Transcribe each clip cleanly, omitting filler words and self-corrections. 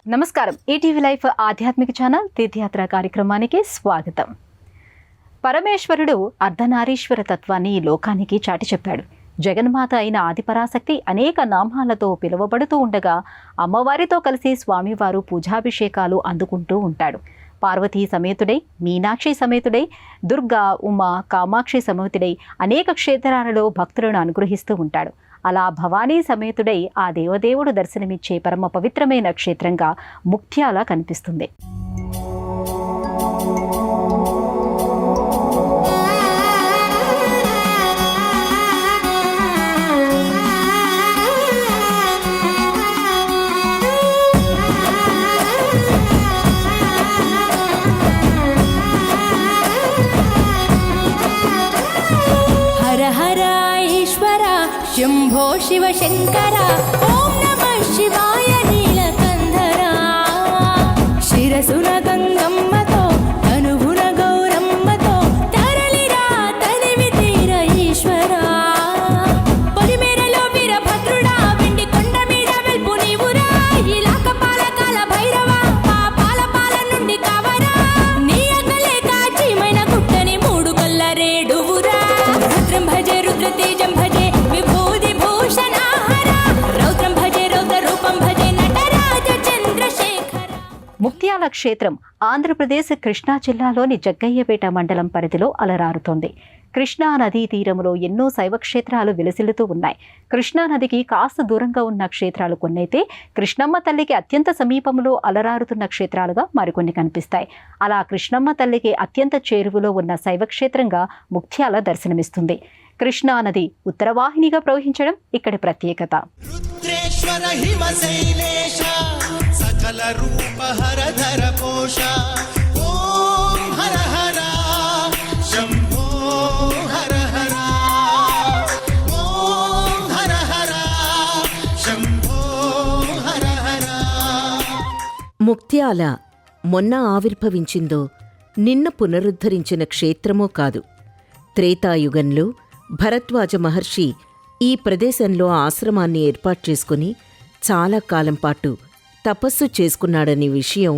నమస్కారం. ETV life ఆధ్యాత్మిక channel తీర్థయాత్ర కార్యక్రమానికి స్వాగతం. పరమేశ్వరుడు అర్ధనారీశ్వర తత్వాన్ని లోకానికి చాటి చెప్పాడు. జగన్మాత అయిన ఆదిపరాశక్తి అనేక నామాలతో పిలువబడుతూ ఉండగా అమ్మవారితో కలిసి స్వామివారు పూజాభిషేకాలు అందుకుంటూ ఉంటాడు. పార్వతీ సమేతుడై, మీనాక్షి సమేతుడై, దుర్గా, ఉమా, కామాక్షి సమేతుడై అనేక క్షేత్రాలలో భక్తులను అనుగ్రహిస్తూ ఉంటాడు. అలా భవానీ సమేతుడై ఆ దేవదేవుడు దర్శనమిచ్చే పరమ పవిత్రమైన క్షేత్రంగా ముక్త్యాల కనిపిస్తుంది. శంభో శివ శంకర ఓం నమః శివాయ నీలకంధరా శిరసున గంగమ్మతో అనుగుణ గౌరమ్మతో తరలిరా తనివి తీర ఈశ్వరా పొలిమేరలో వీరభద్రుడా వెండి కొండ మీద వెల్పు నీవురా ఇలాక పాలకాల భైరవ పాపాల పాల నుండి కవరా నీ అగలే కాచిమైన గుట్టని మూడు కొల్ల రేడువురా రుద్రం భజే రుద్ర తేజం భజే ముక్త్యాల క్షేత్రం ఆంధ్రప్రదేశ్ కృష్ణా జిల్లాలోని జగ్గయ్యపేట మండలం పరిధిలో అలరారుతోంది. కృష్ణా నదీ తీరంలో ఎన్నో శైవ క్షేత్రాలు విలసిల్లుతూ ఉన్నాయి. కృష్ణా నదికి కాస్త దూరంగా ఉన్న క్షేత్రాలు కొన్నైతే కృష్ణమ్మ తల్లికి అత్యంత సమీపంలో అలరారుతున్న క్షేత్రాలుగా మరికొన్ని కనిపిస్తాయి. అలా కృష్ణమ్మ తల్లికి అత్యంత చేరువలో ఉన్న శైవ క్షేత్రంగా ముక్త్యాల దర్శనమిస్తుంది. కృష్ణా నది ఉత్తరవాహినిగా ప్రవహించడం ఇక్కడి ప్రత్యేకత. సకల రూప హర ధర పోష ఓం హర హర శంభో హర హర ఓం హర హర శంభో హర హర. ముక్త్యాల మొన్న ఆవిర్భవించిందో నిన్న పునరుద్ధరించిన క్షేత్రమో కాదు. త్రేతాయుగంలో భరద్వాజ మహర్షి ఈ ప్రదేశంలో ఆశ్రమాన్ని ఏర్పాటు చేసుకుని చాలా కాలం పాటు తపస్సు చేసుకున్నాడనే విషయం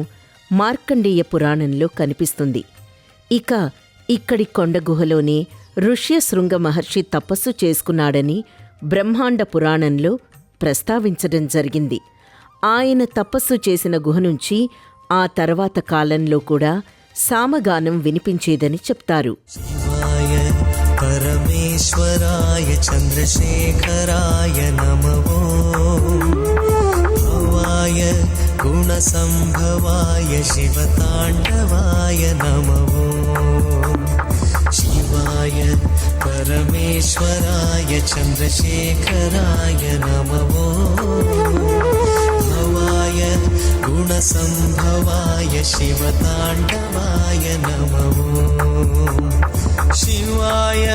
మార్కండేయ పురాణంలో కనిపిస్తుంది. ఇక ఇక్కడి కొండగుహలోనే ఋష్యశృంగ మహర్షి తపస్సు చేసుకున్నాడని బ్రహ్మాండ పురాణంలో ప్రస్తావించడం జరిగింది. ఆయన తపస్సు చేసిన గుహ నుంచి ఆ తర్వాత కాలంలో కూడా సామగానం వినిపించేదని చెప్తారు. పరమేశ్వరాయ చంద్రశేఖరాయ నమో భవాయ గుణసంభవాయ శివతాండవాయ నమో శివాయ పరమేశ్వరాయ చంద్రశేఖరాయ నమో భవాయ గుణసంభవాయ శివతాండవాయ నమో శివాయ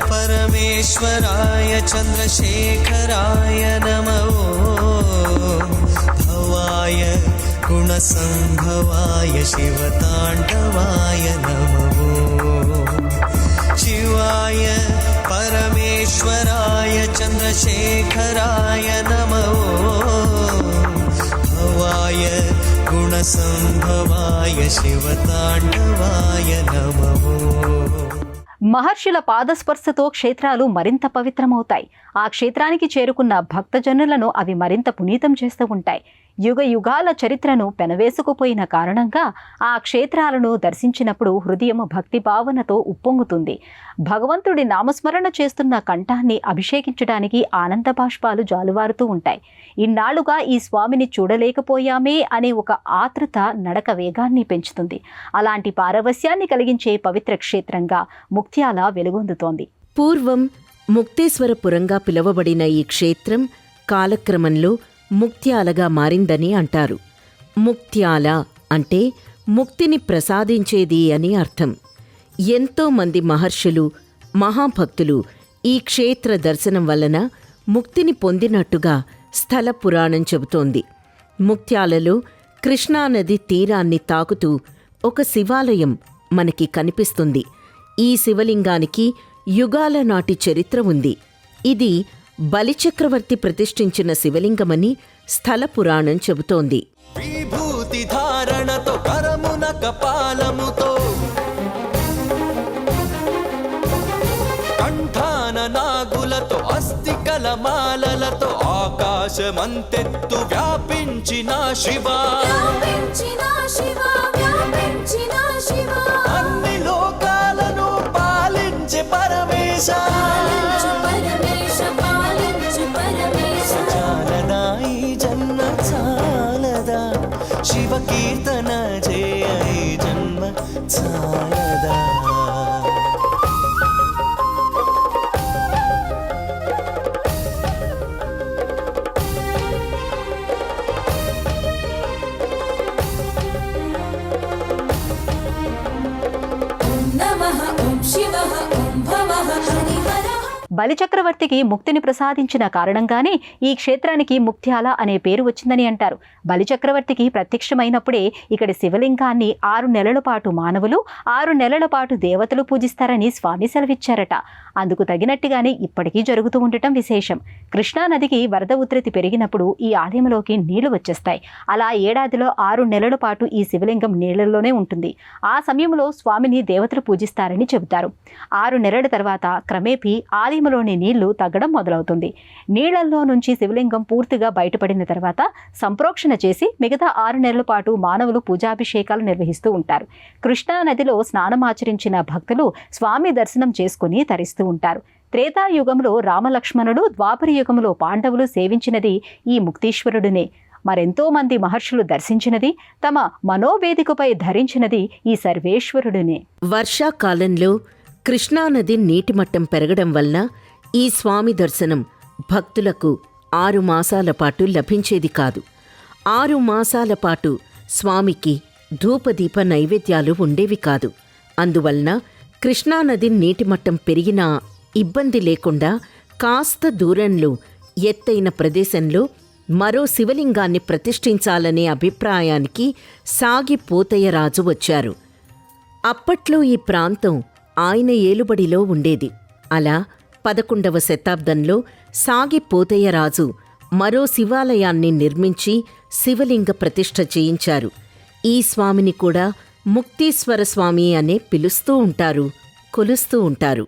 పరమేశ్వరాయ చంద్రశేఖరాయ నమో భవాయ గుణసంభవాయ శివతాండవాయ నమో శివాయ పరమేశ్వరాయ చంద్రశేఖరాయ నమో భవాయ గుణసంభవాయ శివతాండవాయ నమో. మహర్షుల పాదస్పర్శతో క్షేత్రాలు మరింత పవిత్రమవుతాయి. ఆ క్షేత్రానికి చేరుకున్న భక్తజనులను అవి మరింత పునీతం చేస్తూ ఉంటాయి. యుగ యుగాల చరిత్రను పెనవేసుకుపోయిన కారణంగా ఆ క్షేత్రాలను దర్శించినప్పుడు హృదయం భక్తి భావనతో ఉప్పొంగుతుంది. భగవంతుడి నామస్మరణ చేస్తున్న కంఠాన్ని అభిషేకించడానికి ఆనంద బాష్పాలు జాలువారుతూ ఉంటాయి. ఇన్నాళ్లుగా ఈ స్వామిని చూడలేకపోయామే అనే ఒక ఆతృత నడక వేగాన్ని పెంచుతుంది. అలాంటి పారవస్యాన్ని కలిగించే పవిత్ర క్షేత్రంగా ముక్త్యాల వెలుగొందుతోంది. పూర్వం ముక్తేశ్వరపురంగా పిలువబడిన ఈ క్షేత్రం కాలక్రమంలో ముక్త్యాలగా మారిందని అంటారు. ముక్త్యాల అంటే ముక్తిని ప్రసాదించేది అని అర్థం. ఎంతో మంది మహర్షులు, మహాభక్తులు ఈ క్షేత్ర దర్శనం వలన ముక్తిని పొందినట్టుగా స్థల పురాణం చెబుతోంది. ముక్త్యాలలో కృష్ణానది తీరాన్ని తాకుతూ ఒక శివాలయం మనకి కనిపిస్తుంది. ఈ శివలింగానికి యుగాల నాటి చరిత్ర ఉంది. ఇది బలిచక్రవర్తి ప్రతిష్ఠించిన శివలింగమని స్థల పురాణం చెబుతోంది. విభూతి ధారణతో కరమున కపాలముతో కంఠాన నాగులతో అస్థికల మాలలతో ఆకాశమంతెత్తు వ్యాపించిన శివా, అన్ని లోకాలను పాలించే పరమేశ, చాలదా ఈ జన్మ చాలదా, శివ కీర్తన చేయ ఈ జన్మ చాలదా. బలిచక్రవర్తికి ముక్తిని ప్రసాదించిన కారణంగానే ఈ క్షేత్రానికి ముక్త్యాల అనే పేరు వచ్చిందని అంటారు. బలిచక్రవర్తికి ప్రత్యక్షమైనప్పుడే ఇక్కడి శివలింగాన్ని 6 నెలల పాటు మానవులు, 6 నెలల పాటు దేవతలు పూజిస్తారని స్వామి సెలవిచ్చారట. అందుకు తగినట్టుగానే ఇప్పటికీ జరుగుతూ ఉండటం విశేషం. కృష్ణానదికి వరద ఉధృతి పెరిగినప్పుడు ఈ ఆలయంలోకి నీళ్లు వచ్చేస్తాయి. అలా ఏడాదిలో 6 నెలల పాటు ఈ శివలింగం నీళ్లలోనే ఉంటుంది. ఆ సమయంలో స్వామిని దేవతలు పూజిస్తారని చెబుతారు. 6 నెలల తర్వాత క్రమేపీ ఆలయంలోని నీళ్లు తగ్గడం మొదలవుతుంది. నీళ్లలో నుంచి శివలింగం పూర్తిగా బయటపడిన తర్వాత సంప్రోక్షణ చేసి మిగతా 6 నెలల పాటు మానవులు పూజాభిషేకాలు నిర్వహిస్తూ ఉంటారు. కృష్ణానదిలో స్నానమాచరించిన భక్తులు స్వామి దర్శనం చేసుకుని తరిస్తూ ఉంటారు. త్రేతాయుగంలో రామలక్ష్మణుడు, ద్వాపర యుగంలో పాండవులు సేవించినది ఈ ముక్తీశ్వరుడినే. మరెంతో మంది మహర్షులు దర్శించినది, తమ మనోవేదికపై ధరించినది ఈ సర్వేశ్వరుడినే. వర్షాకాలంలో కృష్ణానది నీటిమట్టం పెరగడం వలన ఈ స్వామి దర్శనం భక్తులకు 6 మాసాల పాటు లభించేది కాదు. 6 మాసాల పాటు స్వామికి ధూపదీప నైవేద్యాలు ఉండేవి కాదు. అందువలన కృష్ణానది నీటిమట్టం పెరిగినా ఇబ్బంది లేకుండా కాస్త దూరంలో ఎత్తైన ప్రదేశంలో మరో శివలింగాన్ని ప్రతిష్ఠించాలనే అభిప్రాయానికి సాగిపోతయ్యరాజు వచ్చారు. అప్పట్లో ఈ ప్రాంతం ఆయన ఏలుబడిలో ఉండేది. అలా 11వ శతాబ్దంలో సాగిపోతయ్యరాజు మరో శివాలయాన్ని నిర్మించి శివలింగ ప్రతిష్ఠ చేయించారు. ఈ స్వామిని కూడా ముక్తీశ్వర స్వామి అనే పిలుస్తూ ఉంటారు, కొలుస్తూ ఉంటారు.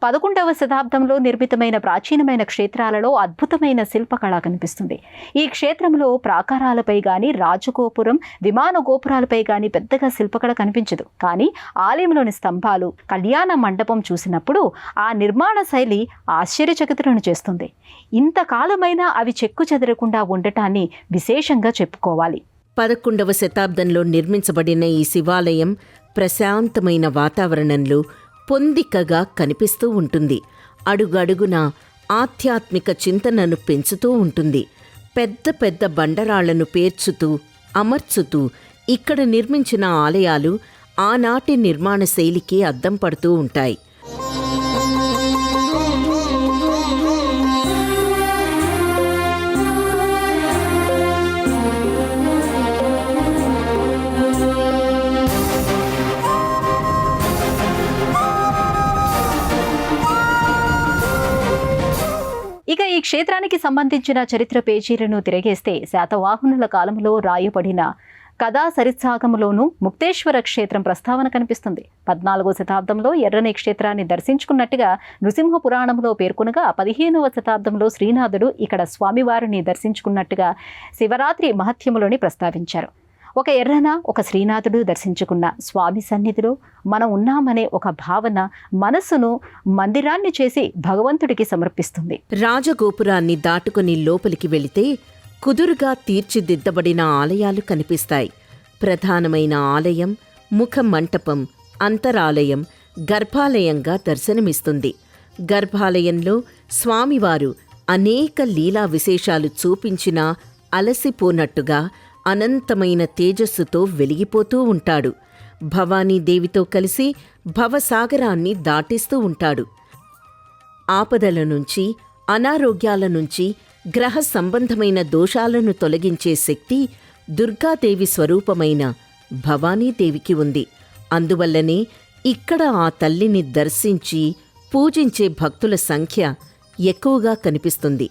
పదకొండవ శతాబ్దంలో నిర్మితమైన ప్రాచీనమైన క్షేత్రాలలో అద్భుతమైన శిల్పకళ కనిపిస్తుంది. ఈ క్షేత్రంలో ప్రాకారాలపై గాని, రాజగోపురం, విమాన గోపురాలపై గాని పెద్దగా శిల్పకళ కనిపించదు. కానీ ఆలయంలోని స్తంభాలు, కళ్యాణ మండపం చూసినప్పుడు ఆ నిర్మాణ శైలి ఆశ్చర్యచకితులను చేస్తుంది. ఇంతకాలమైనా అవి చెక్కు చెదరకుండా ఉండటాన్ని విశేషంగా చెప్పుకోవాలి. 11వ శతాబ్దంలో నిర్మించబడిన ఈ శివాలయం ప్రశాంతమైన వాతావరణంలో పొందికగా కనిపిస్తూ ఉంటుంది. అడుగడుగున ఆధ్యాత్మిక చింతనను పెంచుతూ ఉంటుంది. పెద్ద పెద్ద బండరాళ్లను పేర్చుతూ, అమర్చుతూ ఇక్కడ నిర్మించిన ఆలయాలు ఆనాటి నిర్మాణ శైలికి అద్దం పడుతూ ఉంటాయి. ఇక ఈ క్షేత్రానికి సంబంధించిన చరిత్ర పేజీలను తిరగేస్తే శాతవాహనుల కాలంలో రాయబడిన కథా సరిత్సాగములోనూ ముక్తేశ్వర క్షేత్రం ప్రస్తావన కనిపిస్తుంది. 14వ శతాబ్దంలో ఎర్రని క్షేత్రాన్ని దర్శించుకున్నట్టుగా నృసింహ పురాణంలో పేర్కొనగా 15వ శతాబ్దంలో శ్రీనాథుడు ఇక్కడ స్వామివారిని దర్శించుకున్నట్టుగా శివరాత్రి మహత్యములోని ప్రస్తావించారు. ఒక ఎర్రన ఒక శ్రీనాథుడు దర్శించుకున్న స్వామి సన్నిధిలో మనం ఉన్నామనే ఒక భావన మనస్సును మందిరాన్ని చేసి భగవంతుడికి సమర్పిస్తుంది. రాజగోపురాన్ని దాటుకుని లోపలికి వెళితే కుదురుగా తీర్చిదిద్దబడిన ఆలయాలు కనిపిస్తాయి. ప్రధానమైన ఆలయం ముఖ మంటపం, అంతరాలయం, గర్భాలయంగా దర్శనమిస్తుంది. గర్భాలయంలో స్వామివారు అనేక లీలా విశేషాలు చూపించినా అలసిపోనట్టుగా అనంతమైన తేజస్సుతో వెలిగిపోతూ ఉంటాడు. భవానీదేవితో కలిసి భవసాగరాన్ని దాటిస్తూ ఉంటాడు. ఆపదల నుంచి, అనారోగ్యాల నుంచి, గ్రహ సంబంధమైన దోషాలను తొలగించే శక్తి దుర్గాదేవి స్వరూపమైన భవానీదేవికి ఉంది. అందువల్లనే ఇక్కడ ఆ తల్లిని దర్శించి పూజించే భక్తుల సంఖ్య ఎక్కువగా కనిపిస్తుంది.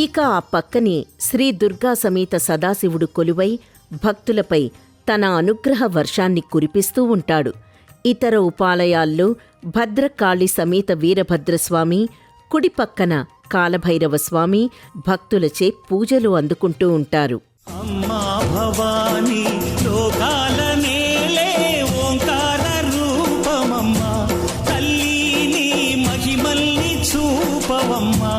ఇక ఆ పక్కనే శ్రీ దుర్గా సమేత సదాశివుడు కొలువై భక్తులపై తన అనుగ్రహ వర్షాన్ని కురిపిస్తూ ఉంటాడు. ఇతర ఉపాలయాల్లో భద్రకాళి సమేత వీరభద్రస్వామి, కుడి పక్కన కాలభైరవ స్వామి భక్తులచే పూజలు అందుకుంటూ ఉంటారు. అమ్మా భవానీ లోకాల నేలే ఓంకార రూపమమ్మా, తల్లిని మహిమల్ని చూపవమ్మా.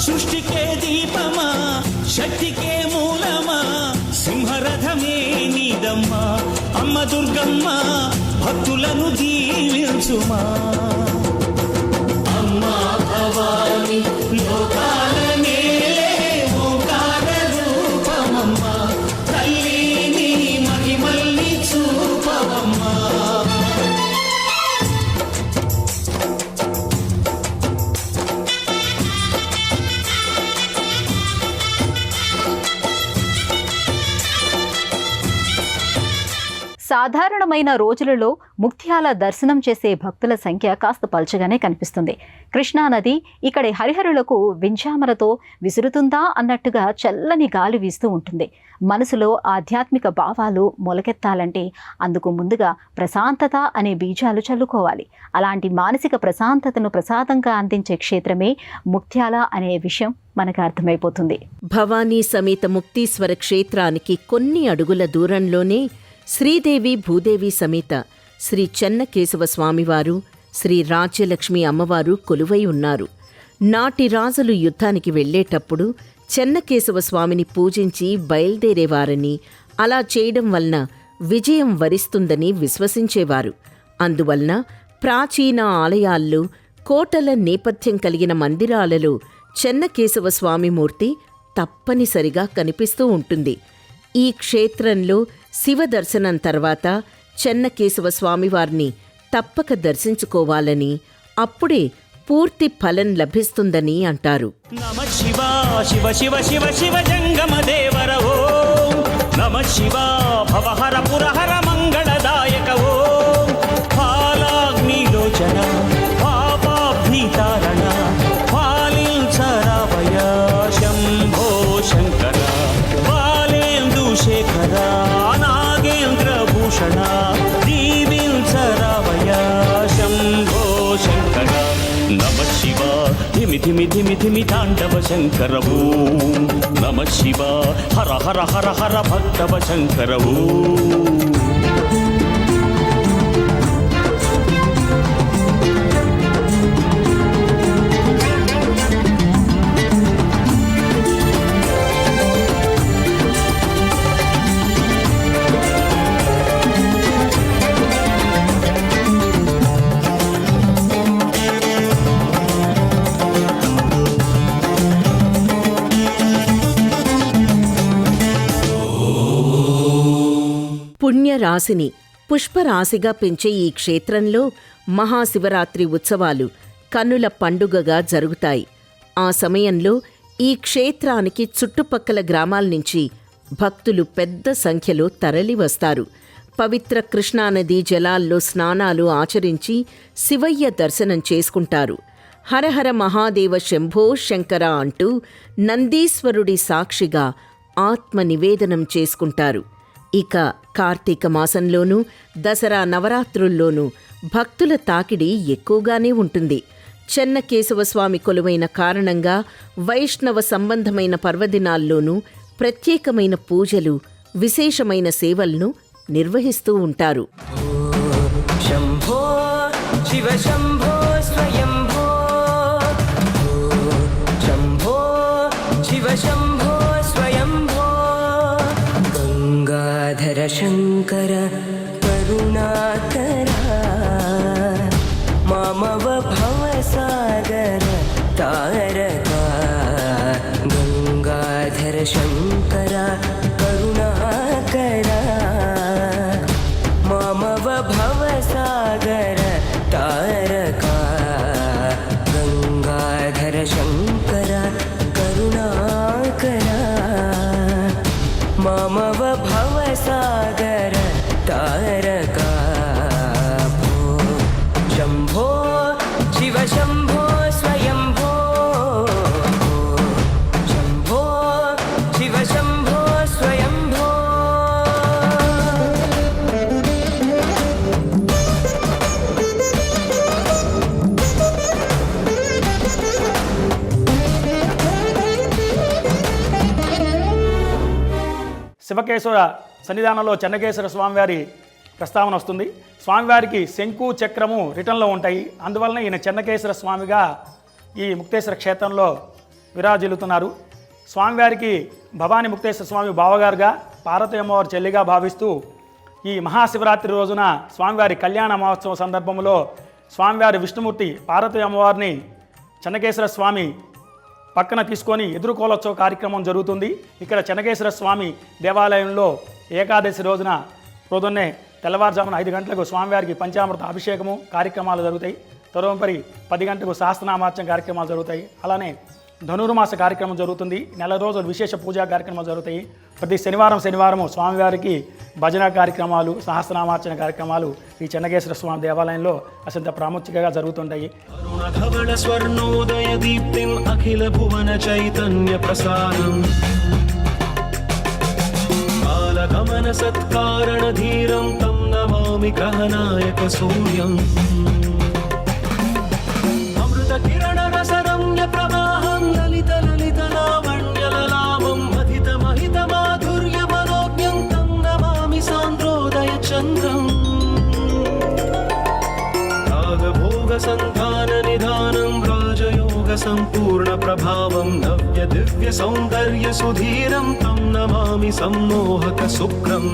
సృష్టికే దీపమా, శక్తికే మూలమా, సింహరథమే నీదమ్మా. అమ్మ దుర్గమ్మ భక్తులను దీవించుమా. అమ్మా భవాని లోకాల నేలే ఓంకార రూపమమ్మా, తల్లిని మహిమల్ని చూపవమ్మా. సాధారణమైన రోజులలో ముక్త్యాల దర్శనం చేసే భక్తుల సంఖ్య కాస్త పల్చగానే కనిపిస్తుంది. కృష్ణానది ఇక్కడి హరిహరులకు వింజామరతో విసురుతుందా అన్నట్టుగా చల్లని గాలి వీస్తూ ఉంటుంది. మనసులో ఆధ్యాత్మిక భావాలు మొలకెత్తాలంటే అందుకు ముందుగా ప్రశాంతత అనే బీజాలు చల్లుకోవాలి. అలాంటి మానసిక ప్రశాంతతను ప్రసాదంగా అందించే క్షేత్రమే ముక్త్యాల అనే విషయం మనకు అర్థమైపోతుంది. భవానీ సమేత ముక్తీశ్వర క్షేత్రానికి కొన్ని అడుగుల దూరంలోనే శ్రీదేవి భూదేవి సమేత శ్రీ చెన్నకేశవ స్వామివారు, శ్రీ రాజ్యలక్ష్మి అమ్మవారు కొలువై ఉన్నారు. నాటి రాజులు యుద్ధానికి వెళ్లేటప్పుడు చెన్నకేశవ స్వామిని పూజించి బయల్దేరేవారని, అలా చేయడం వలన విజయం వరిస్తుందని విశ్వసించేవారు. అందువలన ప్రాచీన ఆలయాల్లో, కోటల నేపథ్యం కలిగిన మందిరాలలో చెన్నకేశవ స్వామిమూర్తి తప్పనిసరిగా కనిపిస్తూ ఉంటుంది. ఈ క్షేత్రంలో శివ దర్శనం తర్వాత చెన్నకేశవ స్వామివారిని తప్పక దర్శించుకోవాలని, అప్పుడే పూర్తి ఫలం లభిస్తుందని అంటారు. నమ శివ శివ శివ శివ శివ జంగమ దేవర ఓం నమ శివ భవహర పురహర మంగళదాయక ఓం ఫాలాగ్నిలోచన పాపాభ్నితారణ ఫాలించరావయ శంభో శంకర బాలేందు శేఖర నాగేంద్ర భూషణ దీవించరావయ శంభో శంకర నమ శివ ధిమి ధిమి ధిమి ధిమి తాండవ శంకర ఓం నమ శివ హర హర హర హర భక్తవ శంకర ఓం. పుణ్యరాశిని పుష్పరాశిగా పెంచే ఈ క్షేత్రంలో మహాశివరాత్రి ఉత్సవాలు కన్నుల పండుగగా జరుగుతాయి. ఆ సమయంలో ఈ క్షేత్రానికి చుట్టుపక్కల గ్రామాల నుంచి భక్తులు పెద్ద సంఖ్యలో తరలివస్తారు. పవిత్ర కృష్ణానదీ జలాల్లో స్నానాలు ఆచరించి శివయ్య దర్శనం చేసుకుంటారు. హరహర మహాదేవ శంభో శంకర అంటూ నందీశ్వరుడి సాక్షిగా ఆత్మ నివేదనం చేసుకుంటారు. ఇక కార్తీక మాసంలోనూ దసరా నవరాత్రుల్లోనూ భక్తుల తాకిడి ఎక్కువగానే ఉంటుంది. చెన్నకేశవస్వామి కొలువైన కారణంగా వైష్ణవ సంబంధమైన పర్వదినాల్లోనూ ప్రత్యేకమైన పూజలు, విశేషమైన సేవలను నిర్వహిస్తూ ఉంటారు. శంభో శివ శంభో స్వయంభో, శంభో శివ శంభో స్వయంభో, గంగాధర శంకర కరుణాకర, మామవ భవసాగర తారక, గంగాధర శంకర కరుణాకర, మామవ భవసాగర తారక, గంగాధర శంకర కరుణాకర, మామవ భవసాగర తారక, శంభో శివ శంభో స్వయంభో, శంభో శివ శంభో స్వయంభో. శివకేశవ సన్నిధానంలో చెన్నకేశ్వర స్వామివారి ప్రస్తావన వస్తుంది. స్వామివారికి శంకు చక్రము రిటర్న్లో ఉంటాయి. అందువలన ఈయన చెన్నకేశ్వర స్వామిగా ఈ ముక్తేశ్వర క్షేత్రంలో విరాజిల్లుతున్నారు. స్వామివారికి భవానీ ముక్తేశ్వర స్వామి బావగారుగా, పార్వతీ అమ్మవారి చెల్లిగా భావిస్తూ ఈ మహాశివరాత్రి రోజున స్వామివారి కళ్యాణ మహోత్సవం సందర్భంలో స్వామివారి విష్ణుమూర్తి పార్వతీ అమ్మవారిని చెన్నకేశ్వర స్వామి పక్కన తీసుకొని ఎదుర్కోలోత్సవ కార్యక్రమం జరుగుతుంది. ఇక్కడ చెన్నకేశ్వర స్వామి దేవాలయంలో ఏకాదశి రోజున పొద్దున్నే తెల్లవారుజామున 5 గంటలకు స్వామివారికి పంచామృత అభిషేకము కార్యక్రమాలు జరుగుతాయి. తరువారి 10 గంటలకు శాస్త్రనామార్చన కార్యక్రమాలు జరుగుతాయి. అలానే ధనుర్మాస కార్యక్రమం జరుగుతుంది. నెల రోజులు విశేష పూజా కార్యక్రమాలు జరుగుతాయి. ప్రతి శనివారం స్వామివారికి భజన కార్యక్రమాలు, సహస్రనామార్చన కార్యక్రమాలు ఈ చెన్నకేశ్వర స్వామి దేవాలయంలో అత్యంత ప్రాముఖ్యంగా జరుగుతుంటాయి. అరుణధవళ స్వర్ణోదయ దీప్తిం అఖిల భువన చైతన్య ప్రసారం, బాలగమన సత్కారణ ధీరం తం నమామి గ్రహనాయక సూర్యం, అమృత కిరణ రసరమ్య ప్రవాహం లలిత లలిత లావణ్యలలామం, అధిత మహిత మాధుర్య మనోజ్ఞం తం నమామి సాంద్రోదయ చంద్రం, రాగభోగ సంధాన నిధానం రాజయోగ సంపూర్ణ ప్రభావం, నవ్య దివ్య సౌందర్య సుధీరం తం నమామి సమ్మోహక శుక్రం,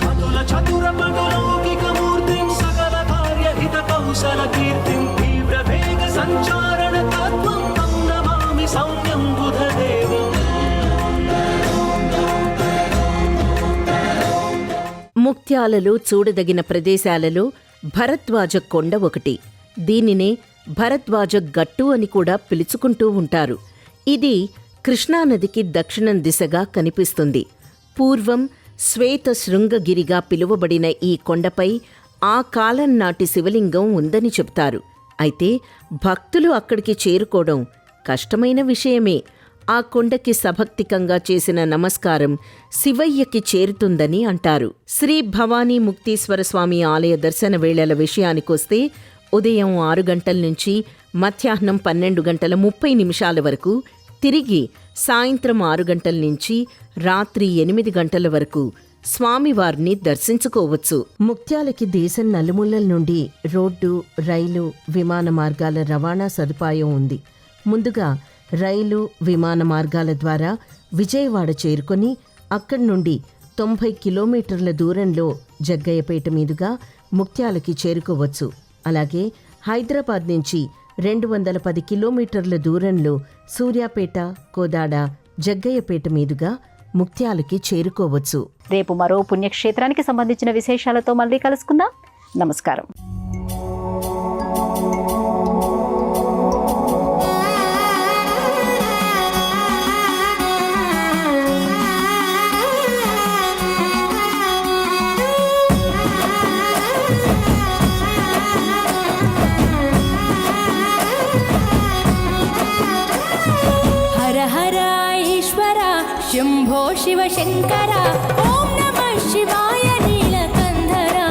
అతుల చతుర పటలౌకిక మూర్తిం సకల కార్య హిత కౌశల కీర్తిం, తీవ్ర వేగ సంచారణ తత్వం తం నమామి సౌమ్యం బుధదేవం. ముక్త్యాలలో చూడదగిన ప్రదేశాలలో భరద్వాజ కొండ ఒకటి. దీనినే భరద్వాజ గట్టు అని కూడా పిలుచుకుంటూ ఉంటారు. ఇది కృష్ణానదికి దక్షిణం దిశగా కనిపిస్తుంది. పూర్వం శ్వేత శృంగగిరిగా పిలువబడిన ఈ కొండపై ఆ కాలం నాటి శివలింగం ఉందని చెప్తారు. అయితే భక్తులు అక్కడికి చేరుకోవడం కష్టమైన విషయమే. ఆ కొండకి సభక్తికంగా చేసిన నమస్కారం శివయ్యకి చేరుతుందని అంటారు. శ్రీ భవానీ ముక్తీశ్వర స్వామి ఆలయ దర్శన వేళల విషయానికొస్తే ఉదయం 6 గంటల నుంచి మధ్యాహ్నం 12 గంటల 30 నిమిషాల వరకు, తిరిగి సాయంత్రం 6 గంటల నుంచి రాత్రి 8 గంటల వరకు స్వామివారిని దర్శించుకోవచ్చు. ముక్త్యాలకి దేశం నలుమూలల నుండి రోడ్డు, రైలు, విమాన మార్గాల రవాణా సదుపాయం ఉంది. ముందుగా రైలు, విమాన మార్గాల ద్వారా విజయవాడ చేరుకొని అక్కడి నుండి 90 కిలోమీటర్ల దూరంలో జగ్గయ్యపేట మీదుగా ముక్త్యాలకి చేరుకోవచ్చు. అలాగే హైదరాబాద్ నుంచి 210 కిలోమీటర్ల దూరంలో సూర్యాపేట, కోదాడ, జగ్గయ్యపేట మీదుగా ముక్త్యాలకి చేరుకోవచ్చు. రేపు మరో పుణ్యక్షేత్రానికి సంబంధించిన విశేషాలతో మళ్ళీ కలుసుకుందాం. నమస్కారం. शम्भो शिव शङ्कर ॐ नमः शिवाय नीलकन्धरा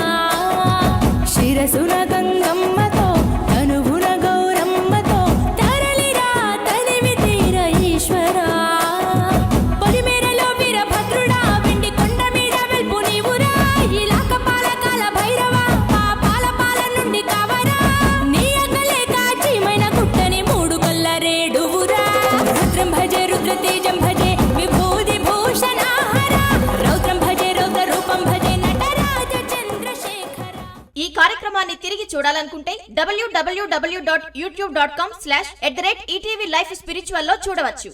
शिरसुन गङ्गम्मतो तनुभुन गौरम्मतो तरलिरा तनिवि तीर ईश्वरा పొలిమేరలో వీరభద్రుడా వెండి కొండ మీద వెల్పు నీవురా ఇలాక పాలకాల భైరవ పాపాల పాల నుండి కావరా నీ అగలే కాచిమైన గుట్టని మూడు కొల్ల రేడువురా రుద్రం భజే రుద్ర తేజం భజే విభూది భూషణాహర రౌద్రం భజే రౌద్ర రూపం భజే నటరాజ చంద్రశేఖర. ఈ కార్యక్రమాన్ని తిరిగి చూడాలనుకుంటే www.youtube.com/@ETV Life Spiritual లో చూడవచ్చు.